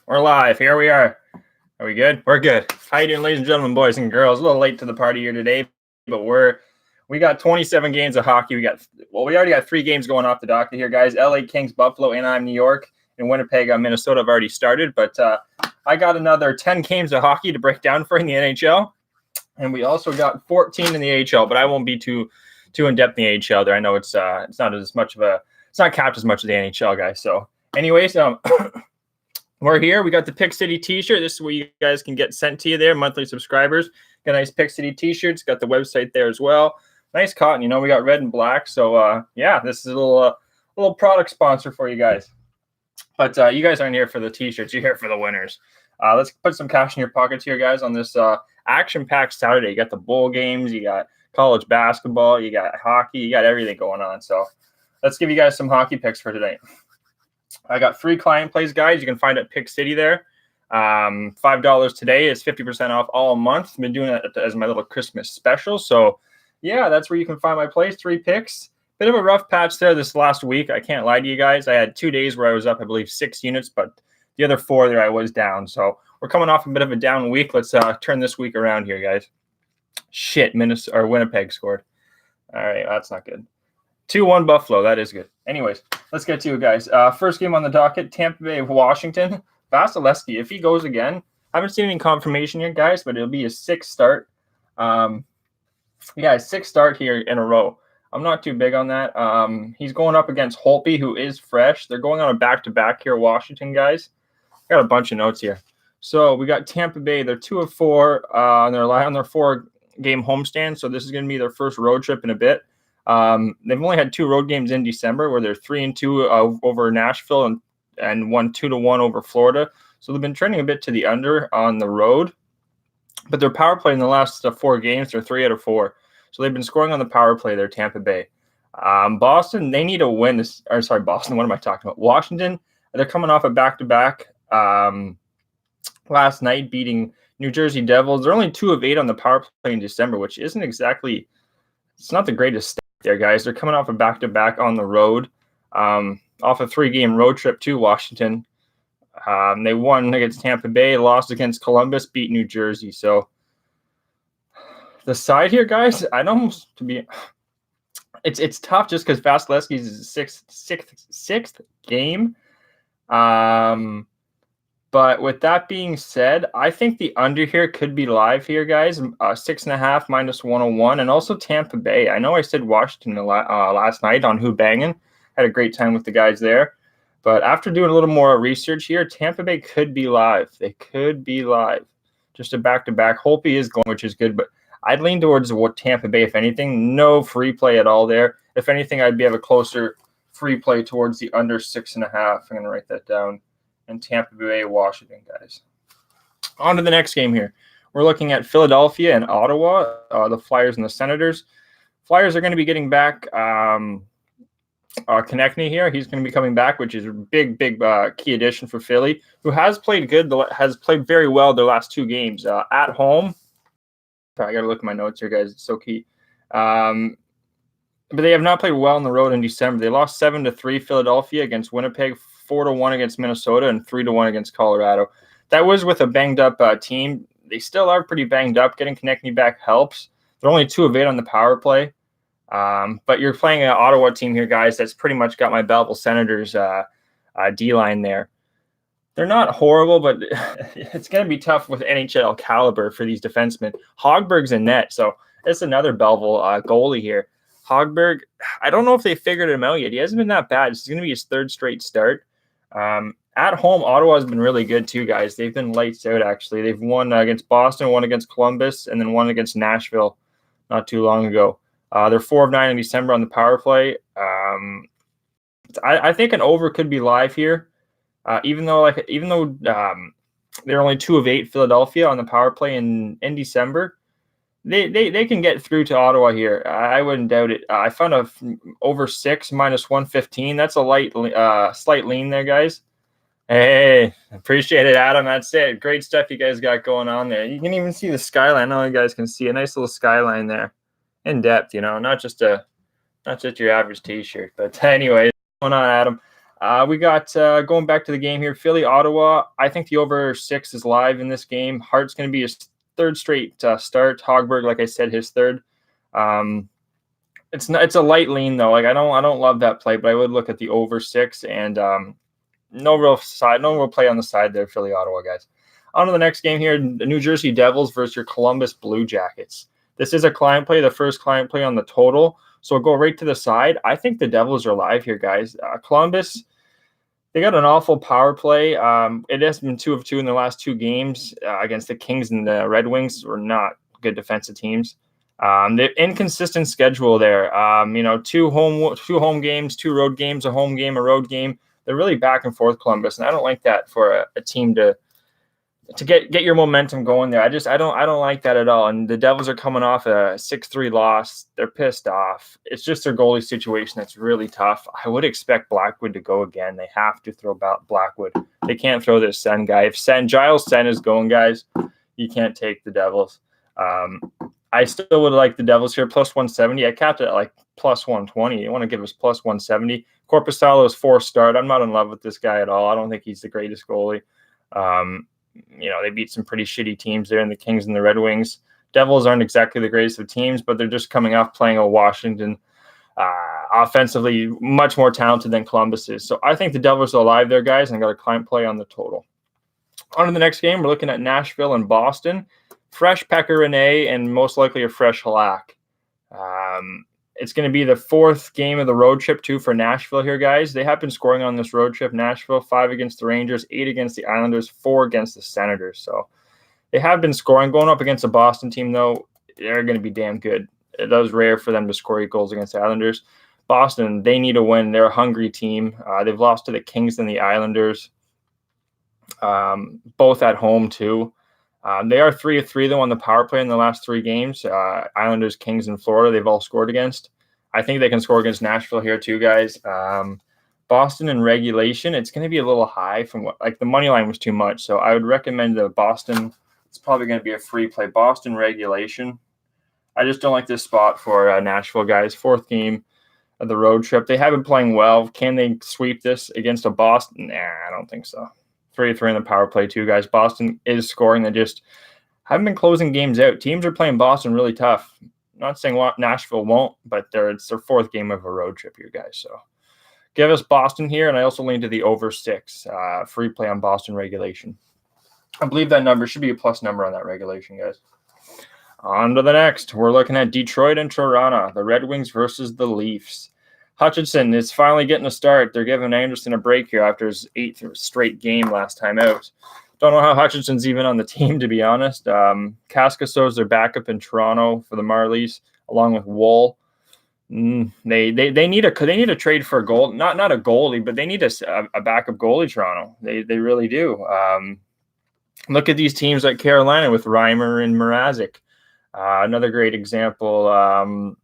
We're live. Here we are. Are we good? We're good. How you doing, ladies and gentlemen, boys and girls? A little late to the party here today, but we got 27 games of hockey. We already got 3 games going off the docket here, guys. LA Kings, Buffalo, Anaheim, New York, and Winnipeg, Minnesota have already started. But I got another 10 games of hockey to break down for in the NHL, and we also got 14 in the AHL. But I won't be too in depth in the AHL. There, I know it's not as much of a it's not capped as much as the NHL, guys. So, anyways, we're here. We got the Pick City t-shirt. This is where you guys can get sent to you there, monthly subscribers. Got nice Pick City t-shirts. Got the website there as well. Nice cotton. You know, we got red and black. So, yeah, this is a little product sponsor for you guys. But you guys aren't here for the t-shirts. You're here for the winners. Let's put some cash in your pockets here, guys, on this action-packed Saturday. You got the bowl games. You got college basketball. You got hockey. You got everything going on. So let's give you guys some hockey picks for today. I got 3 client plays, guys. You can find at Pick City there. $5 today is 50% off all month. I've been doing it as my little Christmas special. So, yeah, that's where you can find my plays. 3 picks. Bit of a rough patch there this last week. I can't lie to you guys. I had 2 days where I was up, I believe, 6 units, but the other 4 there I was down. So we're coming off a bit of a down week. Let's turn this week around here, guys. Shit, Winnipeg scored. All right, that's not good. 2-1 Buffalo. That is good. Anyways, let's get to it, guys. First game on the docket, Tampa Bay of Washington. Vasilevsky, if he goes again, I haven't seen any confirmation yet, guys, but it'll be his 6th start. Yeah, his 6th start here in a row. I'm not too big on that. He's going up against Holtby, who is fresh. They're going on a back-to-back here, Washington, guys. Got a bunch of notes here. So we got Tampa Bay. They're 2 of 4 on their 4-game homestand. So this is going to be their first road trip in a bit. They've only had 2 road games in December where they're 3-2 over Nashville and won 2-1 over Florida. So they've been trending a bit to the under on the road. But their power play in the last 4 games, they're 3 out of 4. So they've been scoring on the power play there, Tampa Bay. Boston, they need a win. Boston, what am I talking about? Washington, they're coming off a back-to-back last night, beating New Jersey Devils. They're only 2 of 8 on the power play in December, which isn't exactly – it's not the greatest stat there, guys. They're coming off a back-to-back on the road, off a 3-game road trip to Washington. They won against Tampa Bay, lost against Columbus, beat New Jersey. So the side here, guys, it's tough just because Vasilevsky's 6th game. But with that being said, I think the under here could be live here, guys. 6.5 minus 101, and also Tampa Bay. I know I said Washington last night on Who Bangin'. Had a great time with the guys there. But after doing a little more research here, Tampa Bay could be live. They could be live. Just a back-to-back. Holtby is going, which is good, but I'd lean towards what Tampa Bay, if anything. No free play at all there. If anything, I'd have a closer free play towards the under 6.5. I'm going to write that down. And Tampa Bay, Washington, guys. On to the next game here. We're looking at Philadelphia and Ottawa, the Flyers and the Senators. Flyers are going to be getting back Konechny here. He's going to be coming back, which is a big key addition for Philly, who has played very well their last 2 games. At home, I got to look at my notes here, guys. It's so key. But they have not played well on the road in December. They lost 7-3 Philadelphia against Winnipeg, 4-1 against Minnesota, and 3-1 against Colorado. That was with a banged-up team. They still are pretty banged up. Getting Konechny back helps. They're only 2 of 8 on the power play. But you're playing an Ottawa team here, guys, that's pretty much got my Belleville Senators D-line there. They're not horrible, but it's going to be tough with NHL caliber for these defensemen. Hogberg's in net, so it's another Belleville goalie here. Hogberg, I don't know if they figured him out yet. He hasn't been that bad. This is going to be his 3rd straight start. At home, Ottawa has been really good too, guys. They've been lights out, actually. They've won against Boston, won against Columbus, and then won against Nashville not too long ago. They're 4 of 9 in December on the power play. I think an over could be live here, even though they're only 2 of 8 Philadelphia on the power play in December. They can get through to Ottawa here. I wouldn't doubt it. I found a over 6 minus 115. That's a slight lean there, guys. Hey, appreciate it, Adam. That's it. Great stuff you guys got going on there. You can even see the skyline. I know you guys can see a nice little skyline there. In depth, not just your average t-shirt. But anyway, what's going on, Adam? We got going back to the game here, Philly, Ottawa. I think the over 6 is live in this game. Hart's going to be his third straight start. Hogberg, like I said, his third. It's a light lean though. Like I don't love that play, but I would look at the over 6 and no real play on the side there, Philly, Ottawa guys. On to the next game here, the New Jersey Devils versus your Columbus Blue Jackets. This is a client play, the first client play on the total. So I'll go right to the side. I think the Devils are live here, guys. Columbus, they got an awful power play. It has been 2 of 2 in the last 2 games against the Kings and the Red Wings. Were not good defensive teams. The inconsistent schedule there. 2 home games, 2 road games, a home game, a road game. They're really back and forth, Columbus, and I don't like that for a team to get your momentum going there. I don't like that at all. And the Devils are coming off a 6-3 loss. They're pissed off. It's just their goalie situation that's really tough. I would expect Blackwood to go again. They have to throw Blackwood. They can't throw this Sen guy. If Giles Sen is going, guys, you can't take the Devils. I still would like the Devils here, plus 170. I capped it at like plus 120. You want to give us plus 170. Korpisalo is 4-star. I'm not in love with this guy at all. I don't think he's the greatest goalie. They beat some pretty shitty teams there in the Kings and the Red Wings. Devils aren't exactly the greatest of teams, but they're just coming off playing a Washington offensively much more talented than Columbus is. So I think the Devils are alive there, guys, and I got a client play on the total. On to the next game, we're looking at Nashville and Boston. Fresh Pekka Rinne and most likely a fresh Halak. It's going to be the 4th game of the road trip, too, for Nashville here, guys. They have been scoring on this road trip. Nashville, 5 against the Rangers, 8 against the Islanders, 4 against the Senators. So they have been scoring. Going up against a Boston team, though, they're going to be damn good. It was rare for them to score 8 goals against the Islanders. Boston, they need a win. They're a hungry team. They've lost to the Kings and the Islanders, both at home, too. They are 3 of 3, though, on the power play in the last 3 games. Islanders, Kings, and Florida, they've all scored against. I think they can score against Nashville here, too, guys. Boston in regulation, it's going to be a little high from what, like the money line was too much. So I would recommend the Boston. It's probably going to be a free play. Boston regulation. I just don't like this spot for Nashville, guys. 4th game of the road trip. They have been playing well. Can they sweep this against a Boston? Nah, I don't think so. 3-3 in the power play, too, guys. Boston is scoring. They just haven't been closing games out. Teams are playing Boston really tough. Not saying Nashville won't, but it's their 4th game of a road trip here, guys. So give us Boston here, and I also lean to the over 6 free play on Boston regulation. I believe that number should be a plus number on that regulation, guys. On to the next. We're looking at Detroit and Toronto, the Red Wings versus the Leafs. Hutchinson is finally getting a start. They're giving Anderson a break here after his 8th straight game last time out. Don't know how Hutchinson's even on the team, to be honest. Kaskaso's their backup in Toronto for the Marlies, along with Woll. They need a trade for a goal, not a goalie, but they need a backup goalie. Toronto, they really do. Look at these teams like Carolina with Reimer and Mrazek. Another great example.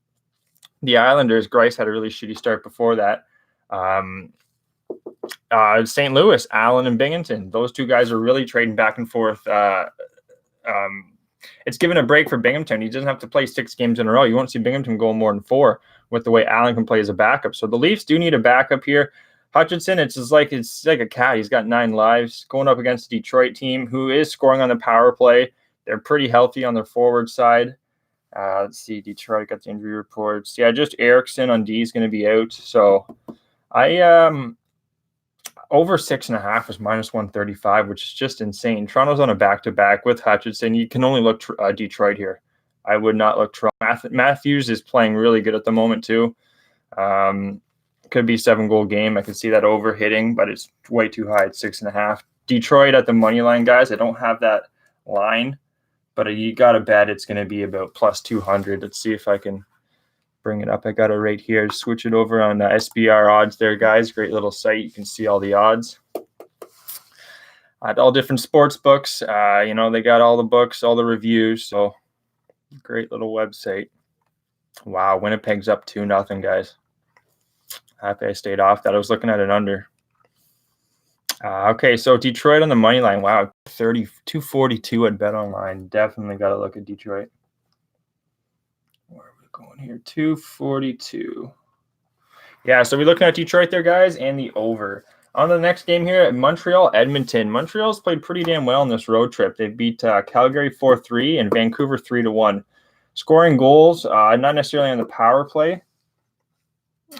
The Islanders, Greiss had a really shitty start before that. St. Louis, Allen and Binghamton. Those 2 guys are really trading back and forth. It's given a break for Binghamton. He doesn't have to play 6 games in a row. You won't see Binghamton go more than 4 with the way Allen can play as a backup. So the Leafs do need a backup here. Hutchinson, it's like a cat. He's got 9 lives going up against the Detroit team who is scoring on the power play. They're pretty healthy on their forward side. Let's see, Detroit got the injury reports. Yeah, just Erickson on D is going to be out. So I over 6.5 is minus 135, which is just insane. Toronto's on a back-to-back with Hutchinson. You can only look Detroit here. I would not look Toronto. Matthews is playing really good at the moment too. Could be 7-goal game. I could see that over hitting, but it's way too high at 6.5. Detroit at the money line, guys. I don't have that line, but you got to bet it's going to be about plus 200. Let's see if I can bring it up. I got it right here. Switch it over on SBR odds there, guys. Great little site. You can see all the odds at all different sports books. They got all the books, all the reviews. So great little website. Wow, Winnipeg's up 2-0, guys. Happy I stayed off that. I was looking at it under. Okay, so Detroit on the money line. Wow, 242 at Bet Online. Definitely got to look at Detroit. Where are we going here? 242. Yeah, so we're looking at Detroit there, guys, and the over. On to the next game here at Montreal, Edmonton. Montreal's played pretty damn well on this road trip. They beat Calgary 4-3 and Vancouver 3-1. Scoring goals, not necessarily on the power play.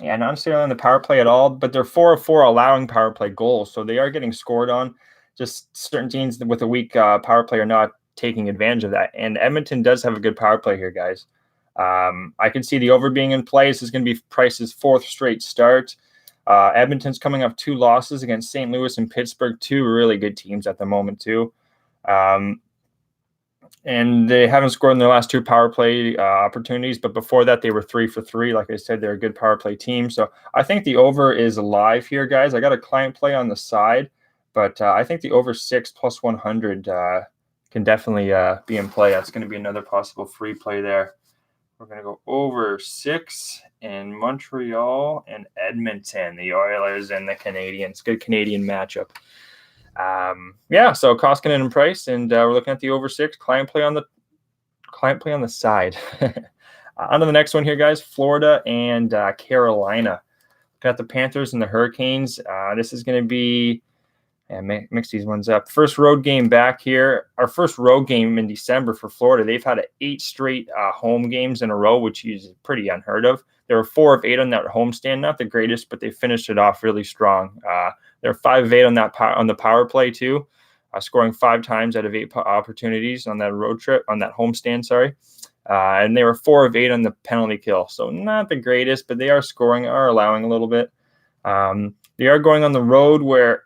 Yeah, not necessarily on the power play at all, but they're 4 of 4 allowing power play goals, so they are getting scored on. Just certain teams with a weak power play are not taking advantage of that. And Edmonton does have a good power play here, guys. I can see the over being in play. This is going to be Price's 4th straight start. Edmonton's coming off 2 losses against St. Louis and Pittsburgh, 2 really good teams at the moment too. And they haven't scored in their last 2 power play opportunities, but before that they were 3 for 3. Like I said, they're a good power play team. So I think the over is live here, guys. I got a client play on the side, but I think the over 6 plus 100 can definitely be in play. That's going to be another possible free play there. We're going to go over 6 in Montreal and Edmonton, the Oilers and the Canadiens. Good Canadian matchup. Yeah, so Koskinen and Price, and we're looking at the over 6. Client play on the side. On to the next one here, guys. Florida and Carolina. Looking at the Panthers and the Hurricanes. This is going to be mix these ones up. First road game back here. Our first road game in December for Florida. They've had 8 straight home games in a row, which is pretty unheard of. They were 4 of 8 on that homestand. Not the greatest, but they finished it off really strong. They're 5 of 8 on the power play too, scoring 5 times out of 8 opportunities on that road trip, on that homestand, sorry. And they were 4 of 8 on the penalty kill. So not the greatest, but they are allowing a little bit. They are going on the road where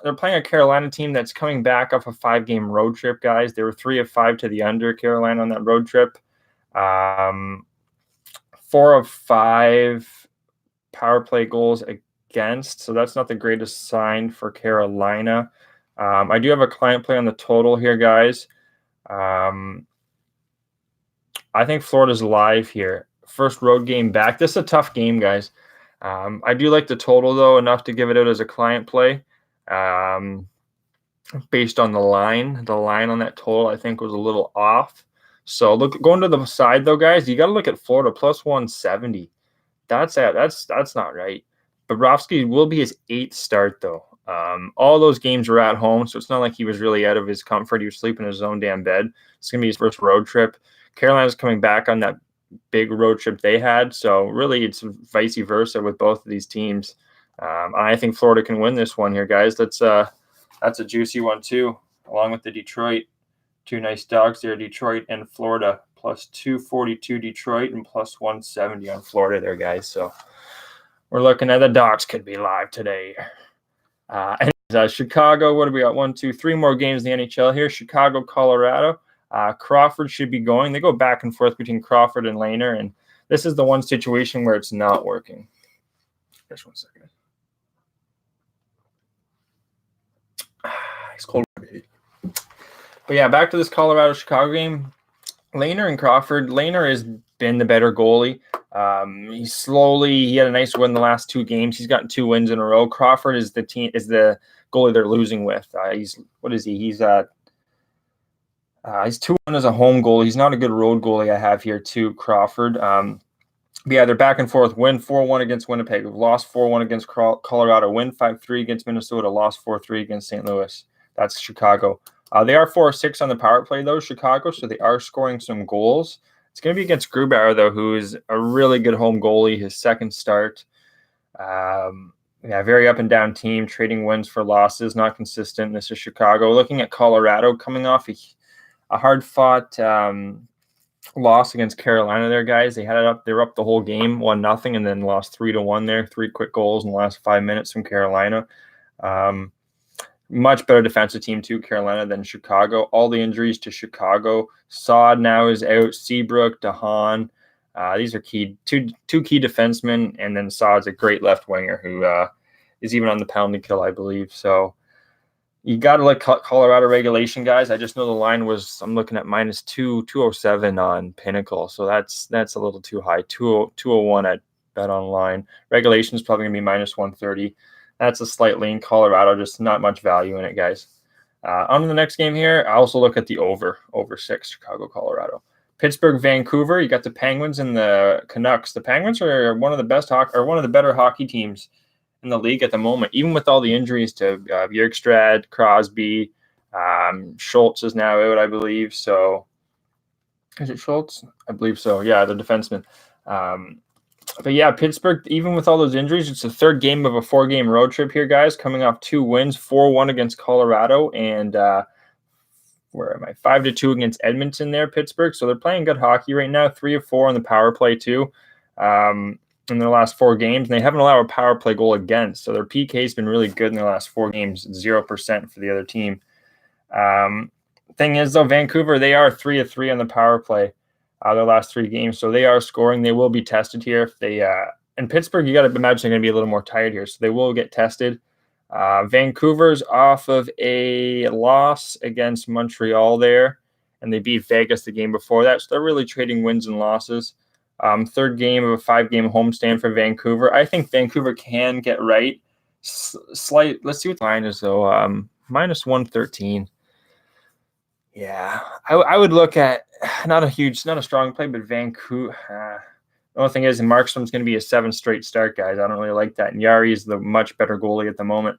they're playing a Carolina team that's coming back off a 5-game road trip, guys. They were 3 of 5 to the under, Carolina, on that road trip. 4 of 5 power play goals against, so that's not the greatest sign for Carolina. I do have a client play on the total here, guys. I think Florida's live here. First road game back. This is a tough game, guys. I do like the total, though, enough to give it out as a client play. Based on the line on that total, I think was a little off. So going to the side though, guys, you got to look at Florida plus 170. That's not right. Bobrovsky will be his 8th start though. All those games were at home, so it's not like he was really out of his comfort. He was sleeping in his own damn bed. It's gonna be his first road trip. Carolina's coming back on that big road trip they had, so really it's vice versa with both of these teams. I think Florida can win this one here, guys. That's a juicy one too, along with the Detroit. 2 nice dogs there, Detroit and Florida. Plus 242 Detroit and plus 170 on Florida there, guys. So we're looking at the dogs could be live today. And Chicago, what do we got? 1, 2, 3 more games in the NHL here. Chicago, Colorado. Crawford should be going. They go back and forth between Crawford and Lehner, and this is the one situation where it's not working. Just 1 second. It's cold. But yeah, back to this Colorado-Chicago game. Lehner and Crawford. Lehner has been the better goalie. He had a nice win the last 2 games. He's gotten 2 wins in a row. Crawford is the goalie they're losing with. He's 2-1 as a home goalie. He's not a good road goalie I have here too, Crawford. But yeah, they're back and forth. Win 4-1 against Winnipeg. Lost 4-1 against Colorado. Win 5-3 against Minnesota. Lost 4-3 against St. Louis. That's Chicago. They are 4-6 on the power play, though, Chicago, so they are scoring some goals. It's going to be against Grubauer, though, who is a really good home goalie, his 2nd start. Very up-and-down team, trading wins for losses, not consistent. This is Chicago. Looking at Colorado, coming off a hard-fought loss against Carolina there, guys. They were up the whole game, 1-0, and then lost 3-1 there. 3 quick goals in the last 5 minutes from Carolina. Much better defensive team too, Carolina, than Chicago. All the injuries to Chicago. Saad now is out. Seabrook, DeHaan. These are two key defensemen, and then Saad's a great left winger who is even on the penalty kill, I believe. So you got to look Colorado regulation, guys. I just know the line I'm looking at -207 on Pinnacle, so that's a little too high. 201 at Bet Online. Regulation is probably gonna be -130. That's a slight lean. Colorado, just not much value in it, guys. On to the next game here. I also look at the over 6, Chicago, Colorado. Pittsburgh, Vancouver. You got the Penguins and the Canucks. The Penguins are one of the best one of the better hockey teams in the league at the moment, even with all the injuries to Bjorkstrad, Crosby. Schultz is now out, I believe. So, is it Schultz? I believe so. Yeah, the defenseman. But yeah, Pittsburgh, even with all those injuries, it's the third game of a 4-game road trip here, guys, coming off 2 wins, 4-1 against Colorado, and where am I? 5-2 against Edmonton there, Pittsburgh. So they're playing good hockey right now, 3 of 4 on the power play too in their last 4 games, and they haven't allowed a power play goal against. So their PK has been really good in their last 4 games, 0% for the other team. Thing is, though, Vancouver, they are 3 of 3 on the power play their last 3 games, so they are scoring. They will be tested here if they and Pittsburgh, you got to imagine they're going to be a little more tired here, so they will get tested. Vancouver's off of a loss against Montreal there, and they beat Vegas the game before that, so they're really trading wins and losses. Third game of a 5-game homestand for Vancouver. I think Vancouver can get right. Let's see what the line is, though. Minus 113. Yeah, I would look at not a strong play, but Vancouver. The only thing is, Markstrom's going to be a 7 straight start, guys. I don't really like that. And Yari is the much better goalie at the moment.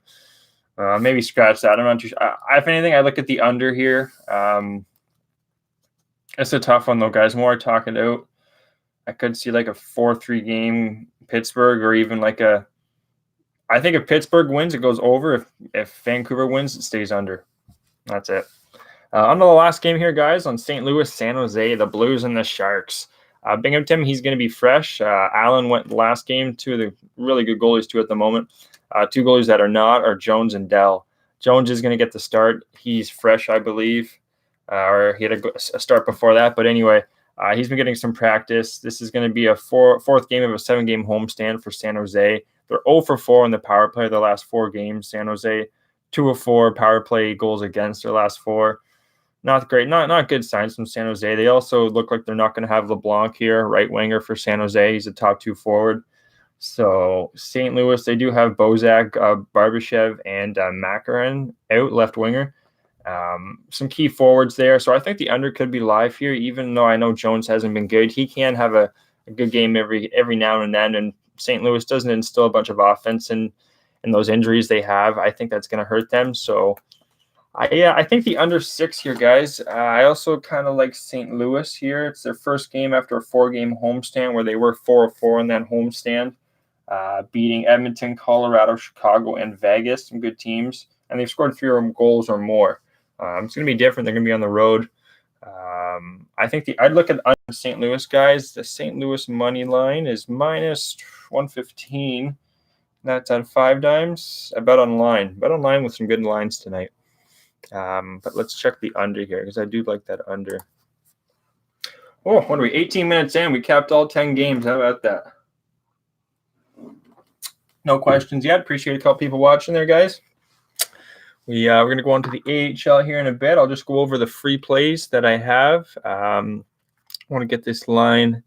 Maybe scratch that. I'm not too sure. If anything, I look at the under here. It's a tough one, though, guys. More I talk it out, I could see like a 4-3 game Pittsburgh, or even like a. I think if Pittsburgh wins, it goes over. If Vancouver wins, it stays under. That's it. On to the last game here, guys, on St. Louis, San Jose, the Blues and the Sharks. Binghamton, he's going to be fresh. Allen went last game. 2 of the really good goalies, too, at the moment. 2 goalies that are not are Jones and Dell. Jones is going to get the start. He's fresh, I believe, or he had a start before that. But anyway, he's been getting some practice. This is going to be a fourth game of a 7-game homestand for San Jose. They're 0 for 4 in the power play the last 4 games. San Jose, 2 of 4 power play goals against their last 4. Not great, not good signs from San Jose. They also look like they're not going to have LeBlanc here, right winger for San Jose. He's a top 2 forward. So St. Louis, they do have Bozak, Barbashev, and Makarin out, left winger. Some key forwards there. So I think the under could be live here, even though I know Jones hasn't been good. He can have a good game every now and then, and St. Louis doesn't instill a bunch of offense in those injuries they have. I think that's going to hurt them. So I think the under 6 here, guys. I also kind of like St. Louis here. It's their first game after a 4-game homestand where they were 4 of 4 in that homestand, beating Edmonton, Colorado, Chicago, and Vegas, some good teams. And they've scored 3 goals or more. It's going to be different. They're going to be on the road. I think I'd look at under St. Louis, guys. The St. Louis money line is minus 115. That's at 5 dimes. I bet online. Bet online with some good lines tonight. But let's check the under here because I do like that under. Oh, what are we? 18 minutes in. We capped all 10 games. How about that? No questions yet. Appreciate a couple people watching there, guys. We're going to go on to the AHL here in a bit. I'll just go over the free plays that I have. I want to get this line.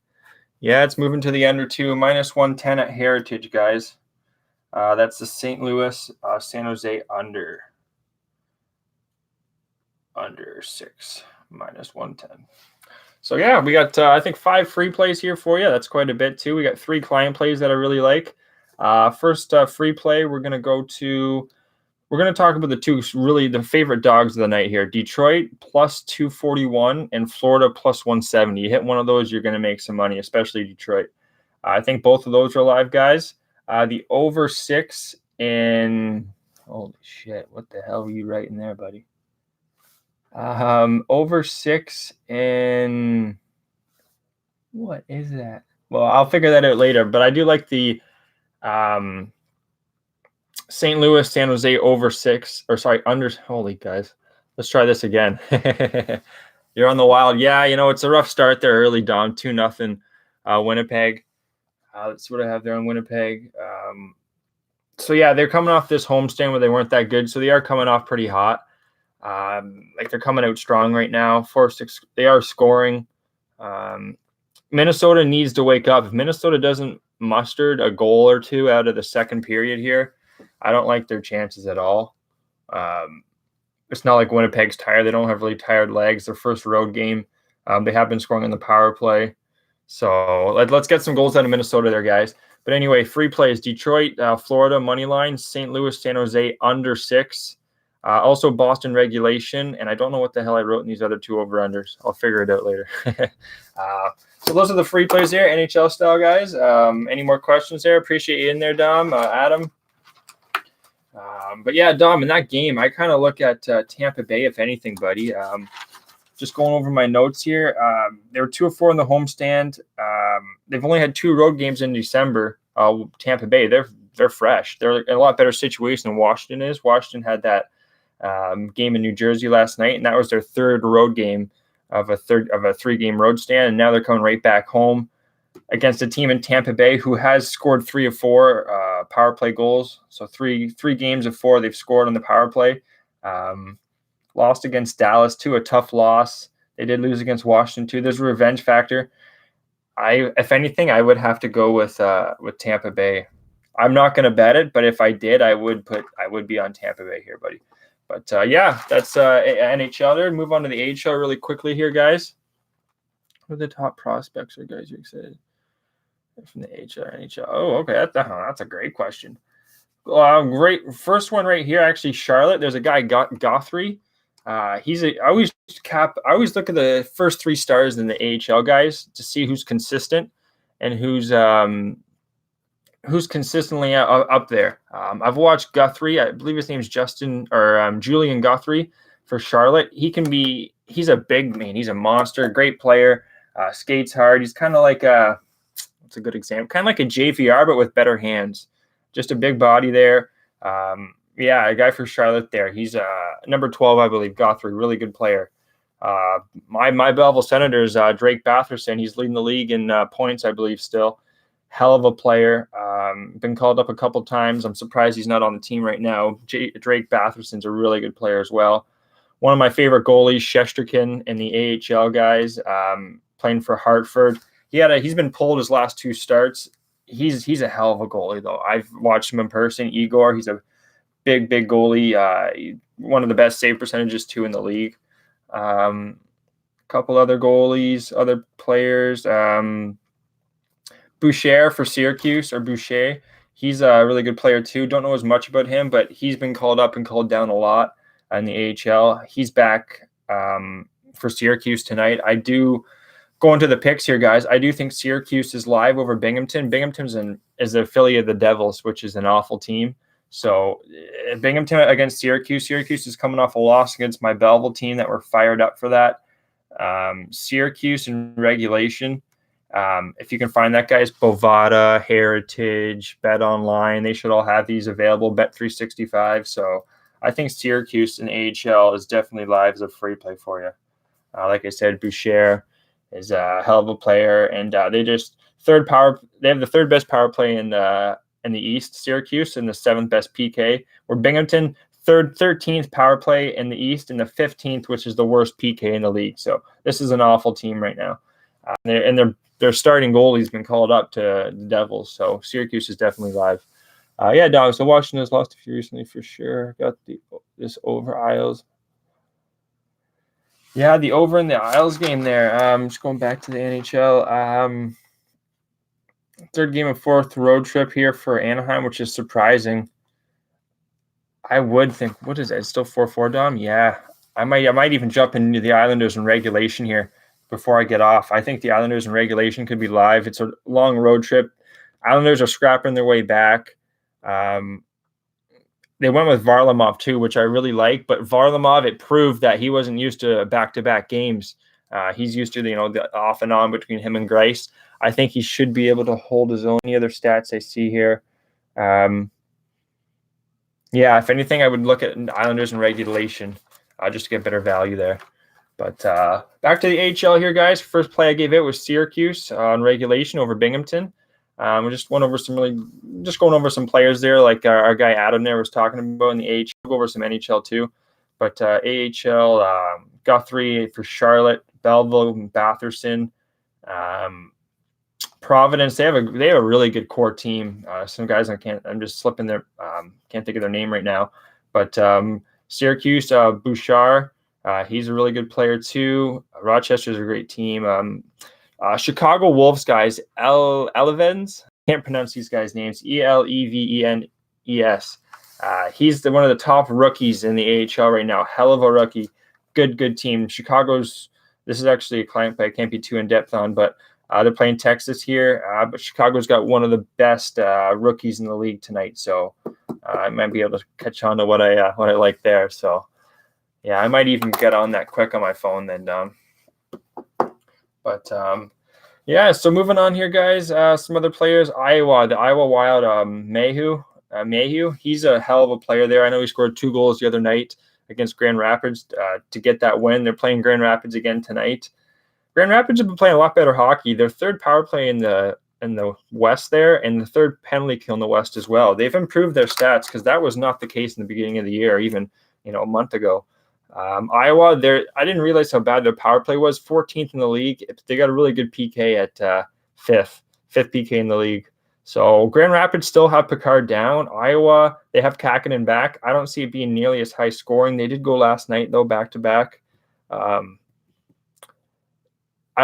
Yeah, it's moving to the under 2. Minus 110 at Heritage, guys. That's the St. Louis, San Jose under. Under 6, minus 110. So, yeah, we got, I think, 5 free plays here for you. That's quite a bit, too. We got 3 client plays that I really like. First free play, we're going to talk about the favorite dogs of the night here. Detroit plus 241 and Florida plus 170. You hit one of those, you're going to make some money, especially Detroit. I think both of those are live, guys. The over 6 in – holy shit, what the hell were you writing there, buddy? Over 6 in – what is that? Well, I'll figure that out later, but I do like the St. Louis, San Jose over 6 – or sorry, under – holy guys. Let's try this again. You're on the Wild. Yeah, it's a rough start there early, Dom. 2-0 Winnipeg. Let's see what I have there on Winnipeg. So, yeah, they're coming off this homestand where they weren't that good, so they are coming off pretty hot. They're coming out strong right now. 4-6, they are scoring. Minnesota needs to wake up. If Minnesota doesn't muster a goal or 2 out of the second period here, I don't like their chances at all. It's not like Winnipeg's tired. They don't have really tired legs. Their first road game They have been scoring on the power play. So let's get some goals out of Minnesota there, guys. But anyway, free plays: Detroit, Florida money line, St. Louis, San Jose under 6. Also Boston regulation, and I don't know what the hell I wrote in these other 2 over-unders. I'll figure it out later. So those are the free plays there, NHL style, guys. Any more questions there? Appreciate you in there, Dom, Adam. But yeah, Dom, in that game, I kind of look at Tampa Bay, if anything, buddy. Just going over my notes here. They were 2-4 in the homestand. They've only had 2 road games in December. Tampa Bay, they're fresh. They're in a lot better situation than Washington is. Washington had that game in New Jersey last night, and that was their 3rd road game of a 3-game road stand. And now they're coming right back home against a team in Tampa Bay who has scored 3 of 4 power play goals. So three games of 4 they've scored on the power play. Lost against Dallas too, a tough loss. They did lose against Washington too. There's a revenge factor. If anything, I would have to go with Tampa Bay. I'm not going to bet it, but if I did, I would be on Tampa Bay here, buddy. But yeah, that's NHL there. Move on to the AHL really quickly here, guys. Who are the top prospects or guys you're excited from the AHL or NHL? Oh, okay, that's a great question. Great first one right here. Actually, Charlotte. There's a guy Guthrie. I always look at the first 3 stars in the AHL guys to see who's consistent and who's consistently up there. I've watched Guthrie. I believe his name's Julian Guthrie for Charlotte. He's a big man. He's a monster, great player, skates hard. He's kind of like what's a good example? Kind of like a JVR, but with better hands. Just a big body there. Yeah, a guy for Charlotte there. He's number 12, I believe, Guthrie, really good player. My Belleville Senators, Drake Batherson, he's leading the league in points, I believe, still. Hell of a player. Been called up a couple times. I'm surprised he's not on the team right now. Drake Batherson's a really good player as well. One of my favorite goalies, Shesterkin, in the AHL guys, playing for Hartford. He's been pulled his last 2 starts. He's a hell of a goalie, though. I've watched him in person. Igor, he's a big goalie. One of the best save percentages, too, in the league. Couple other goalies, other players. Boucher for Syracuse, or Boucher. He's a really good player, too. Don't know as much about him, but he's been called up and called down a lot in the AHL. He's back for Syracuse tonight. Going to the picks here, guys, I do think Syracuse is live over Binghamton. Binghamton's is an affiliate of the Devils, which is an awful team. So Binghamton against Syracuse. Syracuse is coming off a loss against my Belleville team that were fired up for that. Syracuse in regulation. If you can find that, guys, Bovada, Heritage, Bet Online, they should all have these available, Bet365. So I think Syracuse in AHL is definitely live as a free play for you. Like I said, Boucher is a hell of a player, and they have the 3rd best power play in the East, Syracuse, and the 7th best PK. Where Binghamton 13th power play in the East and the 15th, which is the worst PK in the league. So this is an awful team right now, their starting goalie's been called up to the Devils. So Syracuse is definitely live. Yeah, dog. So Washington has lost a few recently for sure. Got this over Isles. Yeah, the over in the Isles game there. Just going back to the NHL. 3rd game of 4th road trip here for Anaheim, which is surprising. I would think, what is it? It's still 4-4, Dom? Yeah. I might even jump into the Islanders in regulation here before I get off. I think the Islanders in regulation could be live. It's a long road trip. Islanders are scrapping their way back. They went with Varlamov too, which I really like. But Varlamov, it proved that he wasn't used to back-to-back games. He's used to the off and on between him and Grice. I think he should be able to hold his own. Any other stats I see here? Yeah, if anything, I would look at Islanders in regulation just to get better value there. But back to the AHL here, guys. First play I gave it was Syracuse on regulation over Binghamton. We just going over some players there, like our guy Adam there was talking about in the AHL. We'll go over some NHL too. But AHL, Guthrie for Charlotte, Belleville, Batherson, Providence. They have a really good core team. Some guys I'm just slipping their can't think of their name right now. But Syracuse, Bouchard, He's a really good player too. Rochester's a great team. Chicago Wolves guys, Elevens. Can't pronounce these guys' names. Elevenes. He's one of the top rookies in the AHL right now. Hell of a rookie. Good team. This is actually a client play I can't be too in depth on, but they're playing Texas here. But Chicago's got one of the best rookies in the league tonight, so I might be able to catch on to what I like there. So yeah, I might even get on that quick on my phone then. Yeah, so moving on here, guys. Some other players. The Iowa Wild, Mayhew. He's a hell of a player there. I know he scored 2 goals the other night against Grand Rapids to get that win. They're playing Grand Rapids again tonight. Grand Rapids have been playing a lot better hockey. Their third power play in the West there, and the third penalty kill in the West as well. They've improved their stats because that was not the case in the beginning of the year, even a month ago. Iowa, I didn't realize how bad their power play was. 14th in the league. They got a really good PK at fifth PK in the league. So Grand Rapids still have Picard down. Iowa, they have Kakinen back. I don't see it being nearly as high scoring. They did go last night, though, back-to-back. I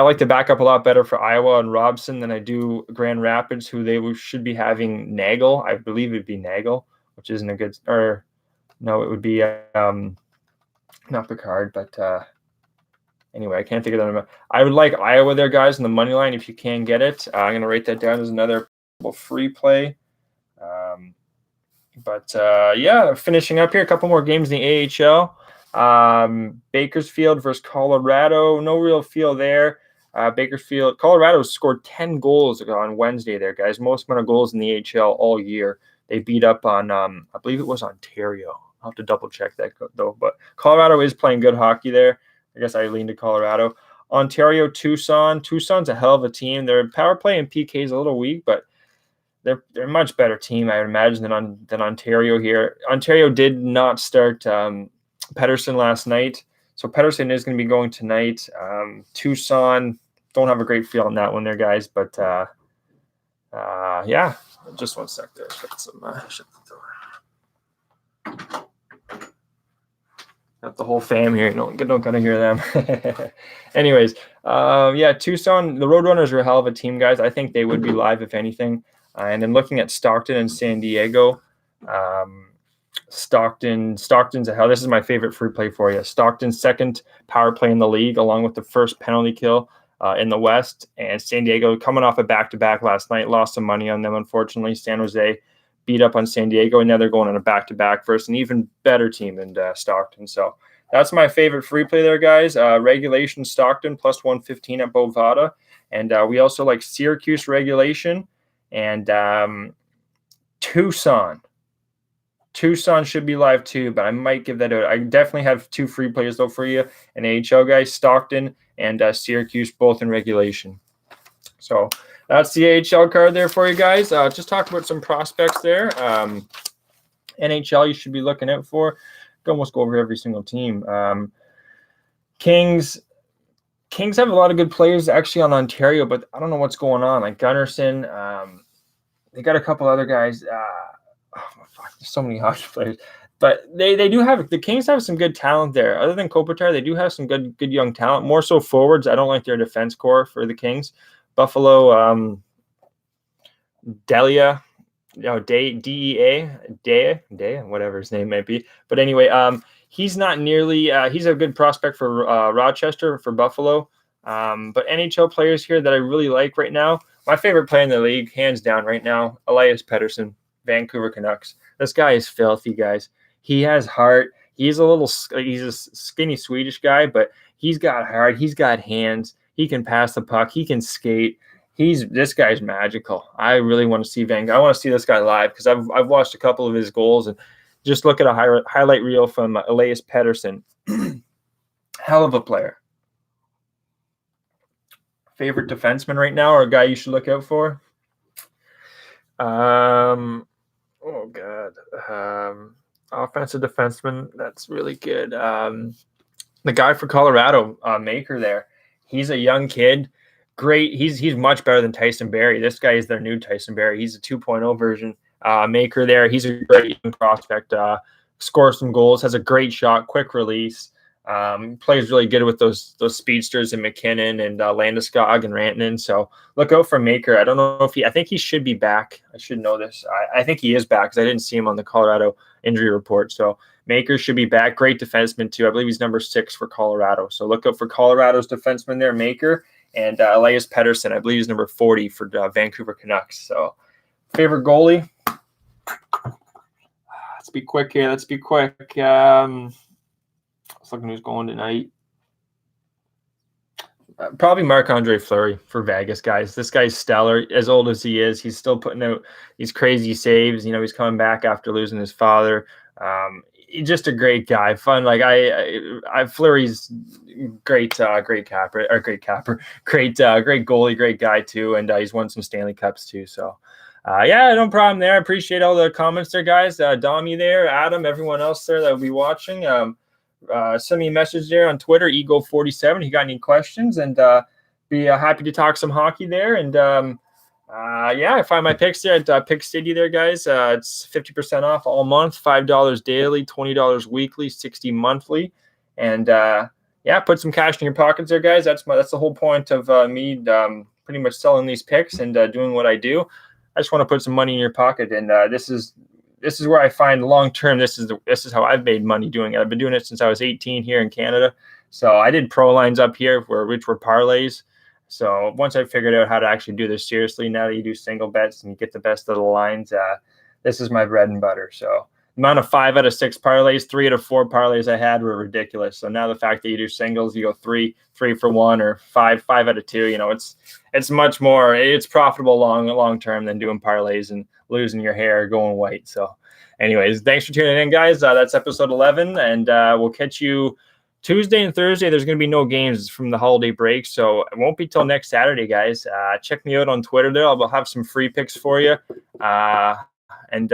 like to back up a lot better for Iowa and Robson than I do Grand Rapids, who they should be having Nagel. I believe it'd be Nagel, which isn't a good – or no, it would be not Picard, but anyway, I can't think of the name. I would like Iowa there, guys, in the money line if you can get it. I'm going to write that down as another free play. Yeah, finishing up here, a couple more games in the AHL. Bakersfield versus Colorado. No real feel there. Colorado scored 10 goals on Wednesday there, guys. Most amount of goals in the AHL all year. They beat up on, I believe it was Ontario. I'll have to double check that though. But Colorado is playing good hockey there. I guess I lean to Colorado. Ontario, Tucson. Tucson's a hell of a team. Their power play and PK is a little weak, but they're a much better team, I would imagine, than Ontario here. Ontario did not start Pettersson last night, so Pettersson is going to be going tonight. Tucson, don't have a great feel on that one there, guys, but yeah, just 1 sec there. Shut the door. Got the whole fam here. Don't gotta hear them. Anyways, yeah, Tucson, the Roadrunners are a hell of a team, guys. I think they would be live if anything. And then looking at Stockton and San Diego, Stockton's a hell. This is my favorite free play for you. Stockton's second power play in the league, along with the first penalty kill in the West. And San Diego coming off a back-to-back last night, lost some money on them, unfortunately. San Jose beat up on San Diego, and now they're going on a back-to-back versus an even better team than Stockton. So that's my favorite free play there, guys. Regulation Stockton plus 115 at Bovada. And we also like Syracuse regulation and Tucson. Tucson should be live too, but I might give that out. I definitely have 2 free plays though for you. An AHL guys, Stockton and Syracuse, both in regulation. So that's the AHL card there for you guys. Just talk about some prospects there. NHL you should be looking out for. I can almost go over every single team. Kings have a lot of good players actually on Ontario, but I don't know what's going on. Like Gunnarsson, they got a couple other guys. There's so many hockey players. But they do have – the Kings have some good talent there. Other than Kopitar, they do have some good young talent. More so forwards. I don't like their defense core for the Kings. Buffalo, Delia, Dea, whatever his name might be. But anyway, he's not nearly he's a good prospect for Rochester, for Buffalo. But NHL players here that I really like right now, my favorite player in the league, hands down right now, Elias Pettersson, Vancouver Canucks. This guy is filthy, guys. He has heart. He's a skinny Swedish guy, but he's got heart. He's got hands. He can pass the puck. He can skate. This guy's magical. I really want to see I want to see this guy live because I've watched a couple of his goals and just look at a highlight reel from Elias Pettersson. Hell of a player. Favorite defenseman right now, or a guy you should look out for? Oh God. Offensive defenseman. That's really good. The guy for Colorado, Maker there. He's a young kid. Great. He's much better than Tyson Barrie. This guy is their new Tyson Barrie. He's a 2.0 version. Maker there. He's a great young prospect. Scores some goals. Has a great shot. Quick release. Plays really good with those speedsters and McKinnon and Landeskog and Rantanen. So look out for Maker. I don't know if I think he should be back. I should know this. I think he is back because I didn't see him on the Colorado injury report. So Maker should be back. Great defenseman too. I believe he's number 6 for Colorado. So look out for Colorado's defenseman there, Maker, and Elias Pettersson. I believe he's number 40 for Vancouver Canucks. So favorite goalie. Let's be quick here. Let's looking who's going tonight. Probably Marc-Andre Fleury for Vegas, guys. This guy's stellar. As old as he is, he's still putting out these crazy saves. You know, he's coming back after losing his father. He's just a great guy. Fun. Like Fleury's great goalie, great guy too, and he's won some Stanley Cups too. So. No problem there. I appreciate all the comments there, guys. Dom, you there, Adam, everyone else there that will be watching. Send me a message there on Twitter, Ego47. If you got any questions, and be happy to talk some hockey there. And I find my picks there at PickSCITY there, guys. It's 50% off all month, $5 daily, $20 weekly, $60 monthly. And put some cash in your pockets there, guys. That's the whole point of me pretty much selling these picks and doing what I do. I just want to put some money in your pocket, and this is where I find long term. This is how I've made money doing it. I've been doing it since I was 18 here in Canada. So I did pro lines up here, which were parlays. So once I figured out how to actually do this seriously, now that you do single bets and you get the best of the lines, this is my bread and butter. So the amount of 5 out of 6 parlays, 3 out of 4 parlays I had were ridiculous. So now the fact that you do singles, you go 3 for 1 or 5 out of 2. You know, it's much more. It's profitable long term than doing parlays and losing your hair going white. So, anyways, thanks for tuning in, guys. That's episode 11, and we'll catch you Tuesday and Thursday. There's going to be no games from the holiday break, so it won't be till next Saturday, guys. Check me out on Twitter there. I'll have some free picks for you, and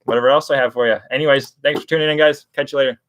whatever else I have for you. Anyways, thanks for tuning in, guys. Catch you later.